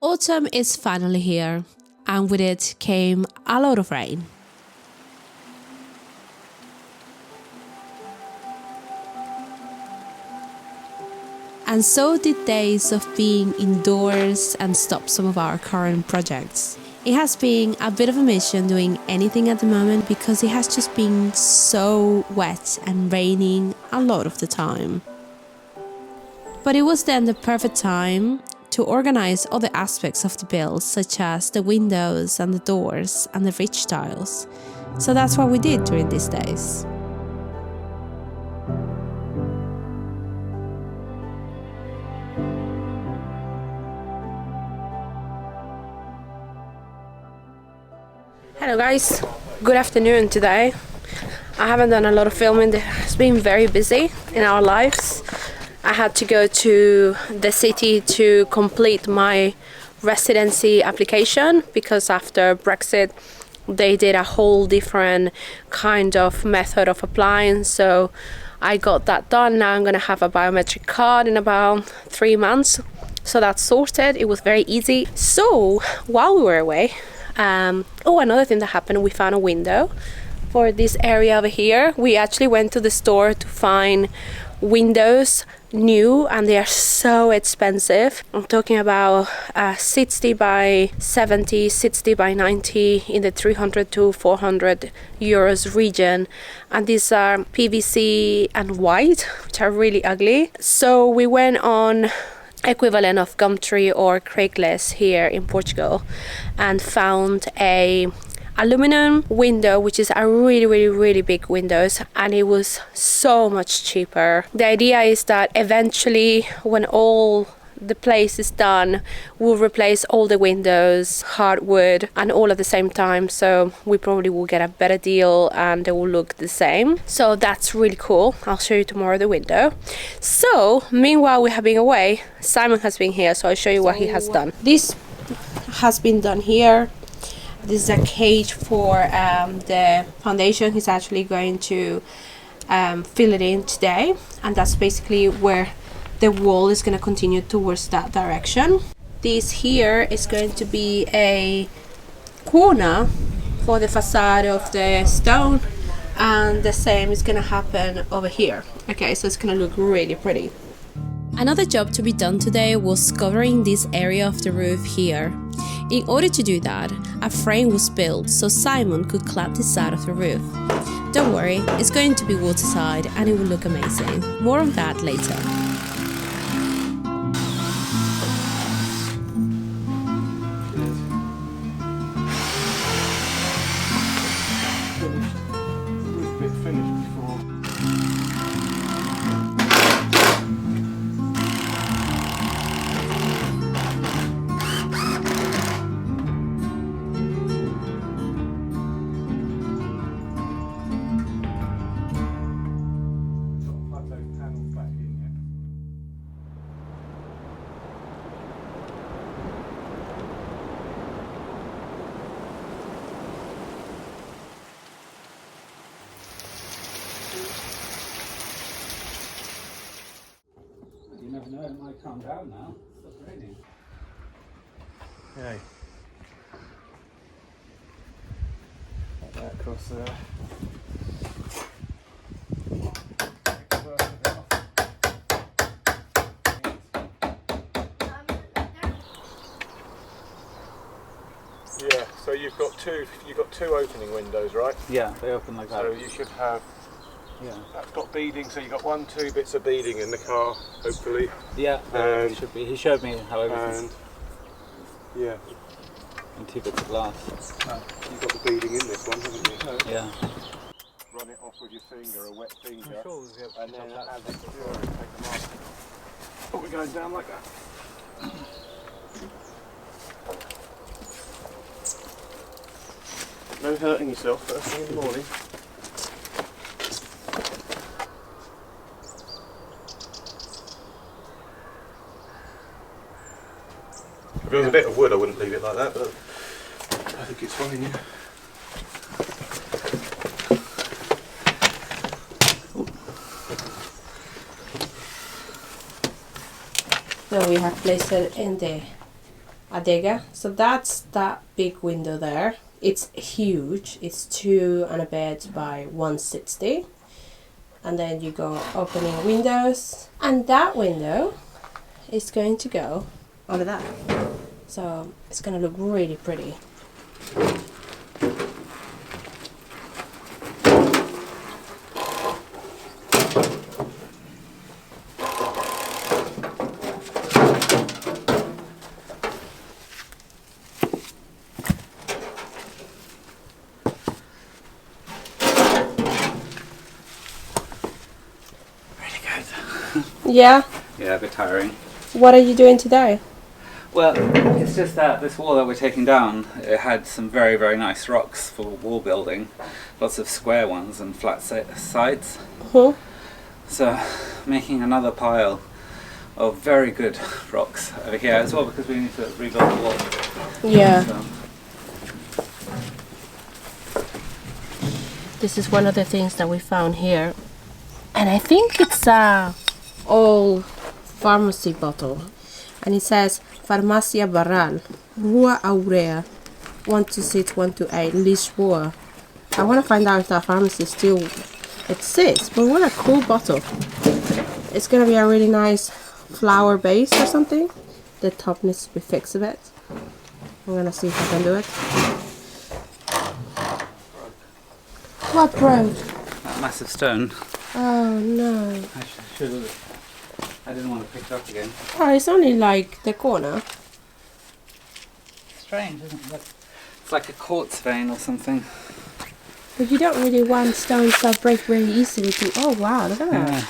Autumn is finally here, and with it came a lot of rain. And so did days of being indoors and stop some of our current projects. It has been a bit of a mission doing anything at the moment because it has just been so wet and raining a lot of the time. But it was then the perfect time to organize other aspects of the build, such as the windows and the doors and the ridge tiles. So that's what we did during these days. Hello guys, good afternoon today. I haven't done a lot of filming, it has been very busy in our lives. I had to go to the city to complete my residency application because after Brexit they did a whole different kind of method of applying, so I got that done. Now I'm going to have a biometric card in about 3 months, so that's sorted. It was very easy. So while we were away, another thing that happened, we found a window for this area over here. We actually went to the store to find windows new, and they are so expensive. I'm talking about 60 by 70, 60 by 90 in the 300 to 400 euros region, and these are PVC and white, which are really ugly. So we went on equivalent of Gumtree or Craigslist here in Portugal and found a aluminum window, which is a really big windows, and it was so much cheaper. The idea is that eventually when all the place is done, we'll replace all the windows, hardwood, and all at the same time, so we probably will get a better deal and they will look the same. So that's really cool. I'll show you tomorrow the window. So meanwhile we have been away, Simon has been here, so I'll show you what he has done. This has been done here. This is a cage for the foundation. He's actually going to fill it in today, and that's basically where the wall is going to continue towards that direction. This here is going to be a corner for the facade of the stone, and the same is going to happen over here. Okay, so it's going to look really pretty. Another job to be done today was covering this area of the roof here. In order to do that, a frame was built so Simon could clap this side of the roof. Don't worry, it's going to be watertight and it will look amazing. More on that later. You never know, it might calm down now. It's raining. Yay. Like that across there. Yeah, so you've got two opening windows, right? Yeah, they open like that. So you should have. Yeah. That's got beading, so you've got 2 bits of beading in the car, hopefully. Yeah, and should be. He showed me how everything's. And yeah. And 2 bits of glass. Oh. You've got the beading in this one, haven't you? Yeah. Run it off with your finger, a wet finger. I'm sure we'll be able to and then that. add the secure and take them off. Oh, we're going down like that. No hurting yourself first thing in the morning. If it was a bit of wood, I wouldn't leave it like that, but I think it's fine, yeah. So we have placed it in the adega. So that's that big window there. It's huge. It's 2 and a bit by 160. And then you go opening windows. And that window is going to go over that. So it's going to look really pretty. Yeah? Yeah, a bit tiring. What are you doing today? Well, it's just that this wall that we're taking down, it had some very, very nice rocks for wall building. Lots of square ones and flat sides. So, making another pile of very good rocks over here as well, because we need to rebuild the wall. Yeah. So. This is one of the things that we found here. And I think it's a old pharmacy bottle. And it says Farmacia Barral, Rua Aurea, 126, 128, Lisboa. I want to find out if that pharmacy still exists. But what a cool bottle. It's going to be a really nice flower base or something. The top needs to be fixed a bit. I'm going to see if I can do it. What broke? That massive stone. Oh no. I didn't want to pick it up again. Oh, it's only like the corner. Strange, isn't it? It's like a quartz vein or something. But you don't really want stones that break very easily to... Oh wow, look at that. Yeah.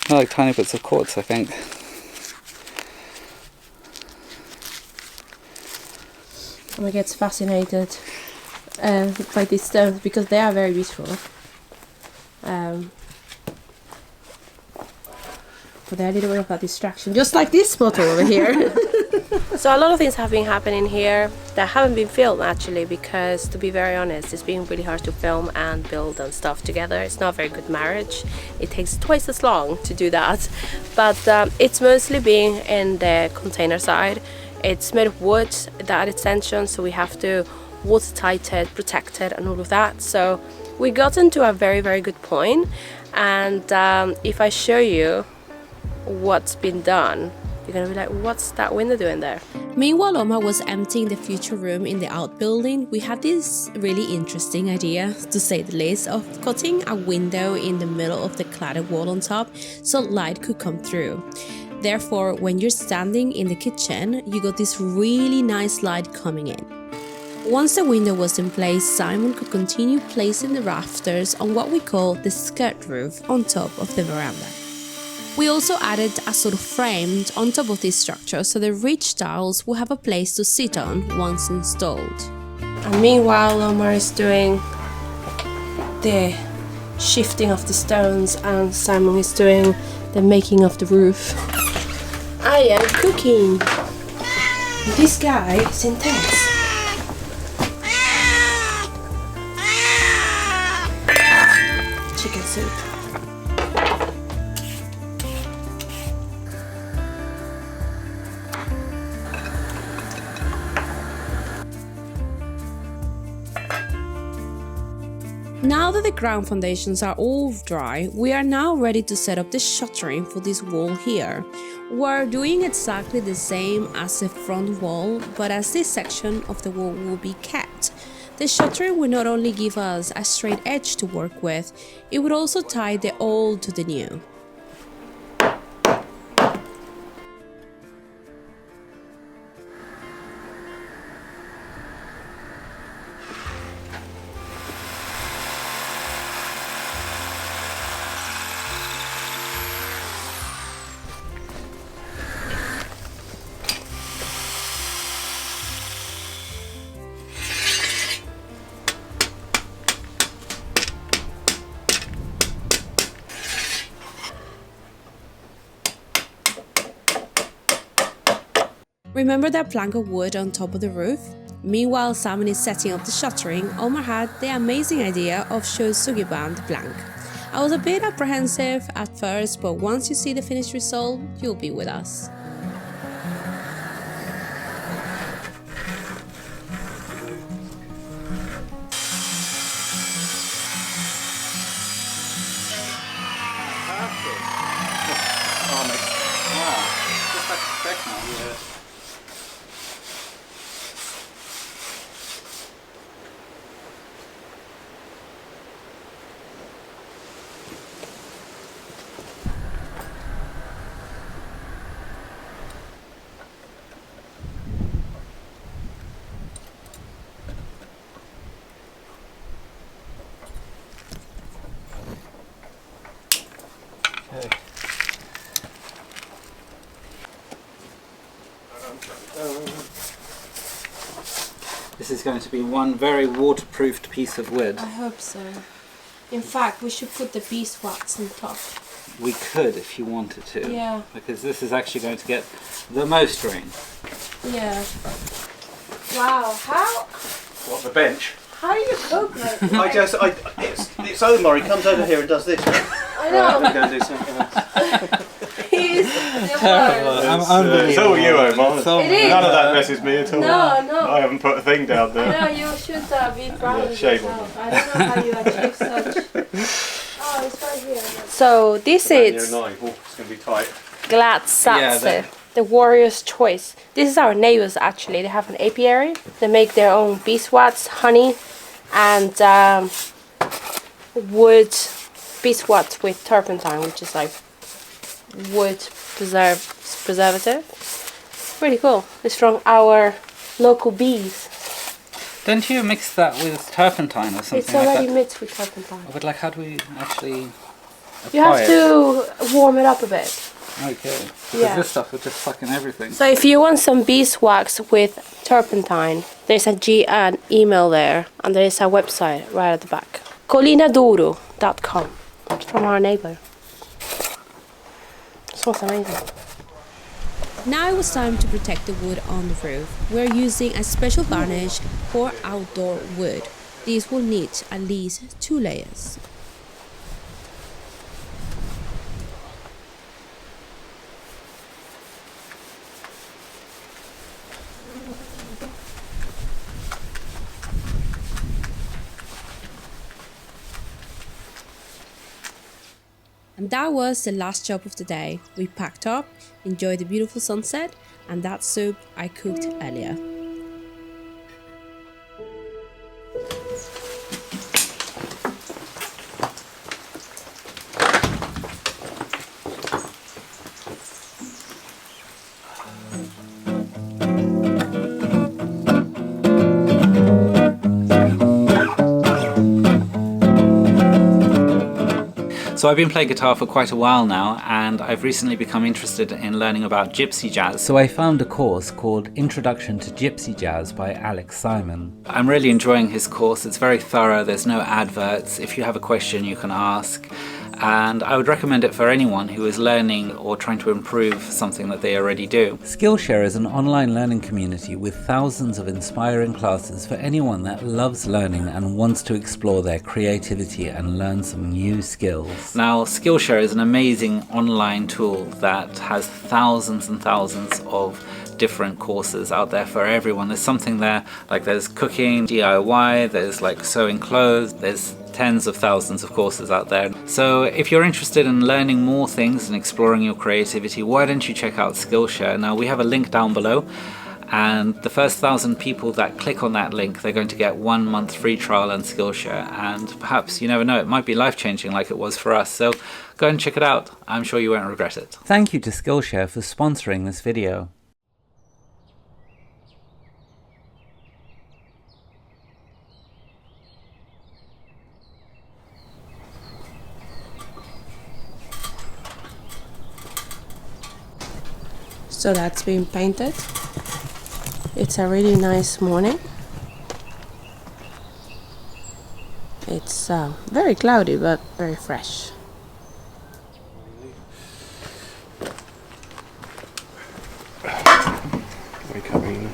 They're like tiny bits of quartz, I think. Omar gets fascinated by these stones because they are very beautiful. But they're a little bit of a distraction, just like this bottle over here. So a lot of things have been happening here that haven't been filmed actually, because to be very honest, it's been really hard to film and build and stuff together. It's not a very good marriage. It takes twice as long to do that. But it's mostly being in the container side. It's made of wood, that extension, so we have to watertight it, protect it and all of that. So we got into a very, very good point. And if I show you what's been done, you're gonna be like, what's that window doing there? Meanwhile, Omar was emptying the future room in the outbuilding. We had this really interesting idea, to say the least, of cutting a window in the middle of the cladded wall on top so light could come through. Therefore, when you're standing in the kitchen, you got this really nice light coming in. Once the window was in place, Simon could continue placing the rafters on what we call the skirt roof on top of the veranda. We also added a sort of frame on top of this structure so the ridge tiles will have a place to sit on once installed. And meanwhile, Omar is doing the shifting of the stones and Simon is doing the making of the roof. I am cooking. This guy is intense. Chicken soup. Now that the ground foundations are all dry, we are now ready to set up the shuttering for this wall here. We're doing exactly the same as the front wall, but as this section of the wall will be kept. The shuttering will not only give us a straight edge to work with, it would also tie the old to the new. Remember that plank of wood on top of the roof? Meanwhile, Simon is setting up the shuttering, Omar had the amazing idea of Shou's Sugi band plank. I was a bit apprehensive at first, but once you see the finished result, you'll be with us. check now. Yeah. This is going to be one very waterproofed piece of wood. I hope so. In fact, we should put the beeswax on top. We could if you wanted to. Yeah. Because this is actually going to get the most rain. Yeah. Wow, how What, the bench? do you cope like that? It's Omar, he comes over here and does this. I know. I'm going to do something else. He's the worst. It's all you, Omar. It is. None of that messes me at all. No. I haven't put a thing down there. I know, you should be proud of shame yourself. I don't know how you achieve such. Oh, it's right here. So this is Year 9. Oh, it's going to be tight. Glad Satse, the warrior's choice. This is our neighbors actually. They have an apiary. They make their own beeswax, honey, and wood beeswax with turpentine, which is like wood preservative. Pretty cool. It's from our local bees. Don't you mix that with turpentine or something It's like already that? mixed with turpentine. But like, how do we actually apply You have it? to warm it up a bit. Okay. Because Yeah. this stuff would just fucking everything. So if you want some beeswax with turpentine, there's an email there, and there is a website right at the back. colinaduro.com. It's from our neighbor. Smells amazing. Now it was time to protect the wood on the roof. We're using a special varnish for outdoor wood. These will need at least 2 layers. And that was the last job of the day. We packed up, enjoyed the beautiful sunset, and that soup I cooked earlier. So I've been playing guitar for quite a while now, and I've recently become interested in learning about gypsy jazz. So I found a course called Introduction to Gypsy Jazz by Alex Simon. I'm really enjoying his course. It's very thorough. There's no adverts. If you have a question, you can ask. And I would recommend it for anyone who is learning or trying to improve something that they already do. Skillshare is an online learning community with thousands of inspiring classes for anyone that loves learning and wants to explore their creativity and learn some new skills. Now, Skillshare is an amazing online tool that has thousands and thousands of different courses out there for everyone. There's something there, like there's cooking, DIY, there's like sewing clothes, there's tens of thousands of courses out there. So if you're interested in learning more things and exploring your creativity, why don't you check out Skillshare? Now we have a link down below, and the first 1,000 people that click on that link, they're going to get 1 month free trial on Skillshare, and perhaps, you never know, it might be life-changing like it was for us. So go and check it out. I'm sure you won't regret it. Thank you to Skillshare for sponsoring this video. So that's been painted. It's a really nice morning. It's very cloudy but very fresh. We come in.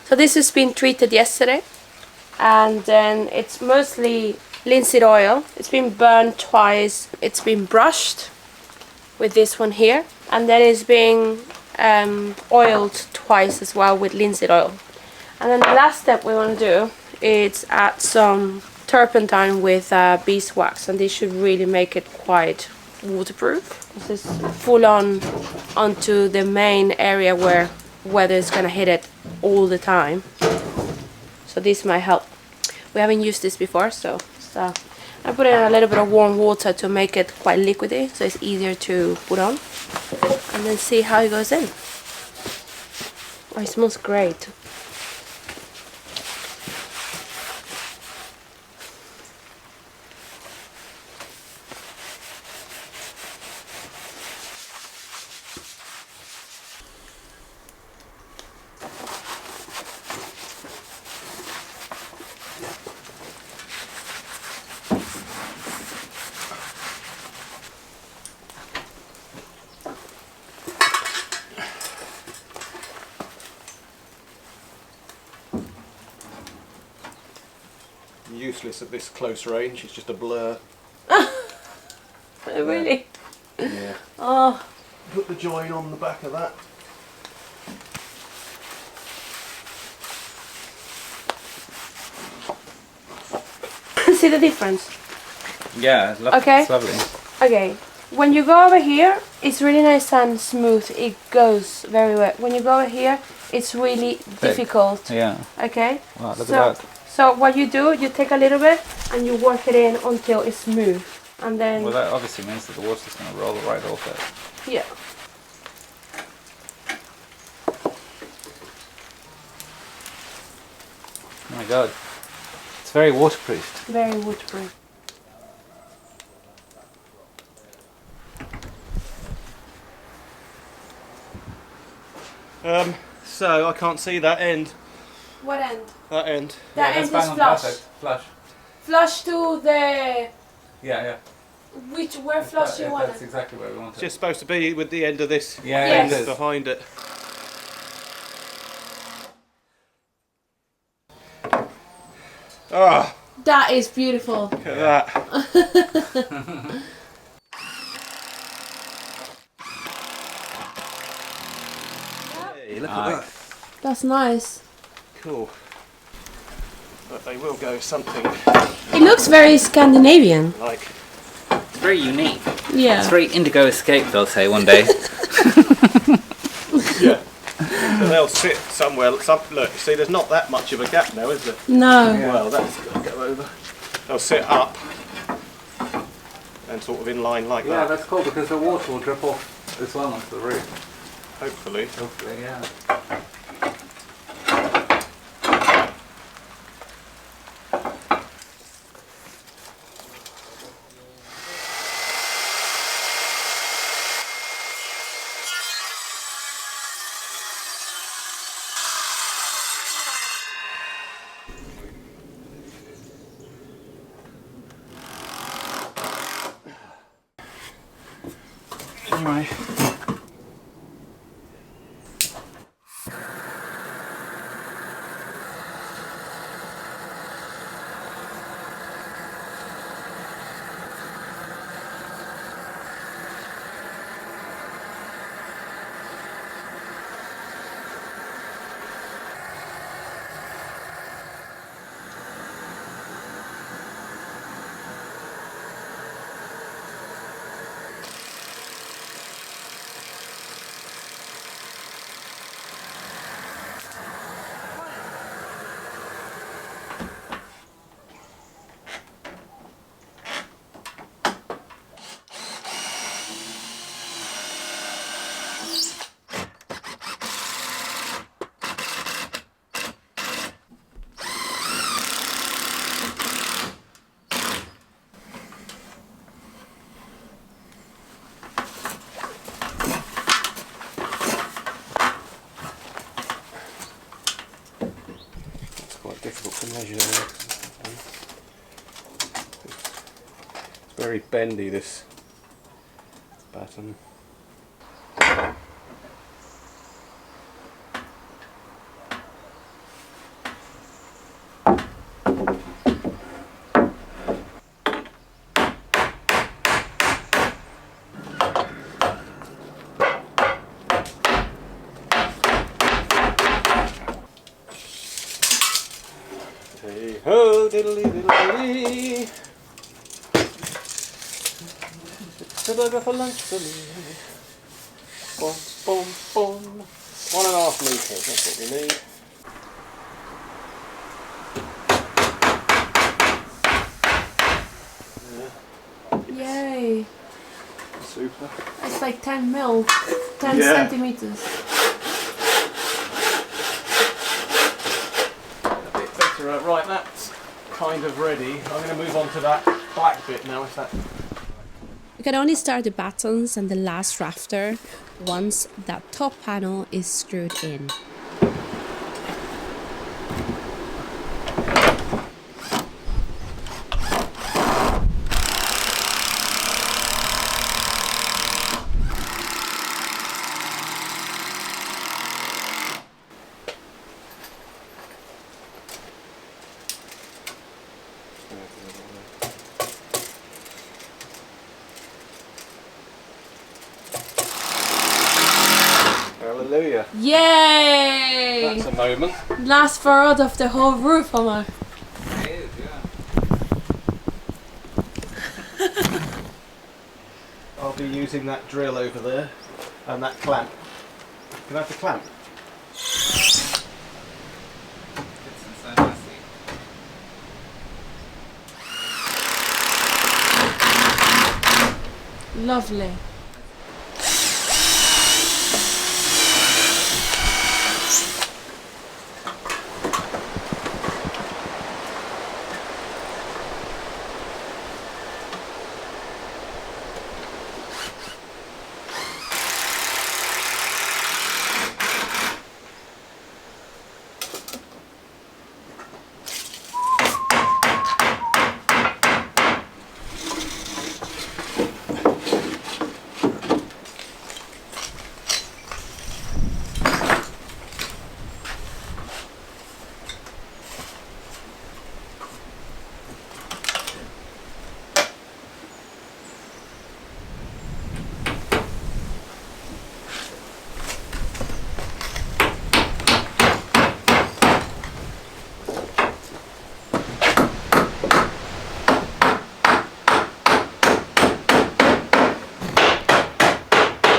So this has been treated yesterday, and then it's mostly linseed oil. It's been burned twice. It's been brushed with this one here, and then it's being oiled twice as well with linseed oil. And then the last step we want to do is add some turpentine with beeswax, and this should really make it quite waterproof. This is full on onto the main area where weather is going to hit it all the time. So this might help. We haven't used this before, so I put in a little bit of warm water to make it quite liquidy, so it's easier to put on. And then see how it goes in. Oh, it smells great. Useless at this close range, it's just a blur. Really? Yeah. Oh. Put the join on the back of that. See the difference? Yeah, Okay. it's lovely. Okay, when you go over here, it's really nice and smooth. It goes very well. When you go over here, it's really difficult. Yeah. Okay. Wow, look at that. So what you do, you take a little bit and you work it in until it's smooth, and then. Well, that obviously means that the water's going to roll right off it. Yeah. Oh my god. It's very waterproof. Very waterproof. So I can't see that end. What end? That end. That end is flush. Flush. Flush to the. Yeah. Where flush you want That's it? exactly where we want It's it. just supposed to be with the end of this. Yeah, Yes. it is. Behind it. Ah, That is beautiful. look at that. Hey, look at that. That's nice. Cool. But they will go something It looks very Scandinavian. like. It's very unique. Yeah. It's very Indigo Escape, they'll say one day. Yeah. So they'll sit somewhere. Look, you see, there's not that much of a gap now, is there? No. Well, that's got to go over. They'll sit up and sort of in line like Yeah, that. that's cool because the water will drip off as well onto the roof. Hopefully. Hopefully, yeah. Anyway. Difficult to measure there. It's very bendy, this baton. Ho diddly diddly. It's a burger for lunch for me. Boom, boom, boom. 1.5 litres, that's what we need. Yay! Super. It's like 10 mil, 10 Yeah. centimeters. A bit better. Right, that's kind of ready. I'm going to move on to that black bit now. If that. You can only start the batons and the last rafter once that top panel is screwed in. Hallelujah. Yay! That's a moment. Last farad of the whole roof, Omar. It is, yeah. I'll be using that drill over there and that clamp. Can I have the clamp? It's so messy. Lovely.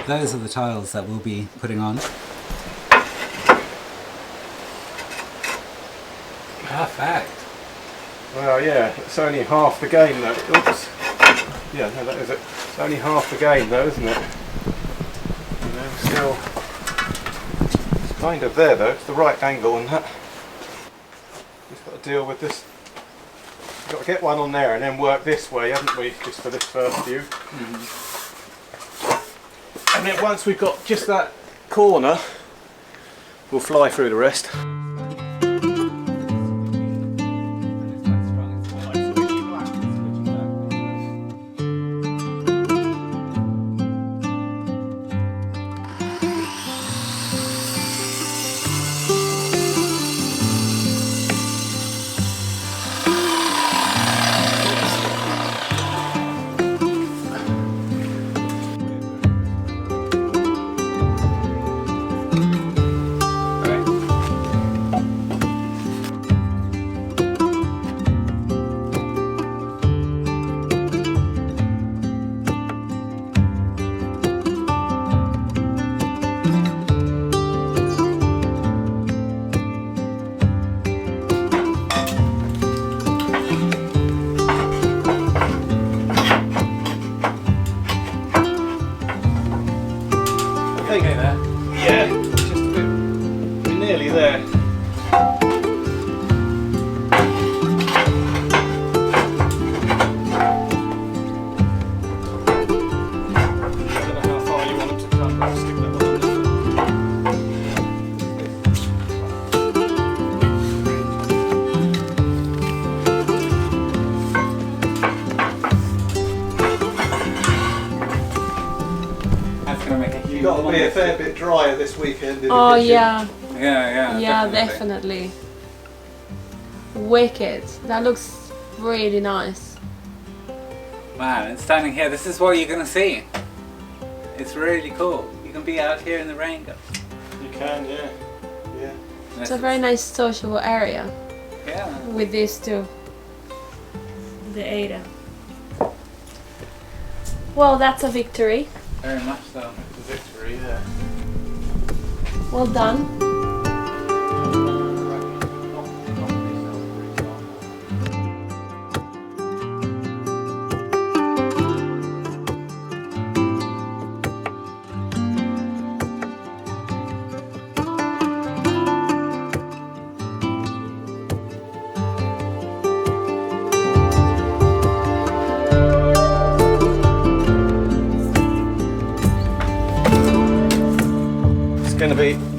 Those are the tiles that we'll be putting on. Perfect. Well, yeah, it's only half the game though. Oops. Yeah, no, that is it. It's only half the game though, isn't it? You know, still. It's kind of there though, it's the right angle and that. Just got to deal with this. We've got to get one on there and then work this way, haven't we? Just for this first view. And then once we've got just that corner, we'll fly through the rest. Yeah, just a bit. We're nearly there. Got to be a fair bit drier this weekend in Oh the kitchen. yeah, Yeah, yeah, definitely. Wicked. That looks really nice. Man, and standing here, this is what you're going to see. It's really cool. You can be out here in the rain. You can, yeah. Yeah. It's a very nice sociable area. Yeah. with these two. The Ada. Well, that's a victory. Very much so. The victory, yeah. Well done. It's going to be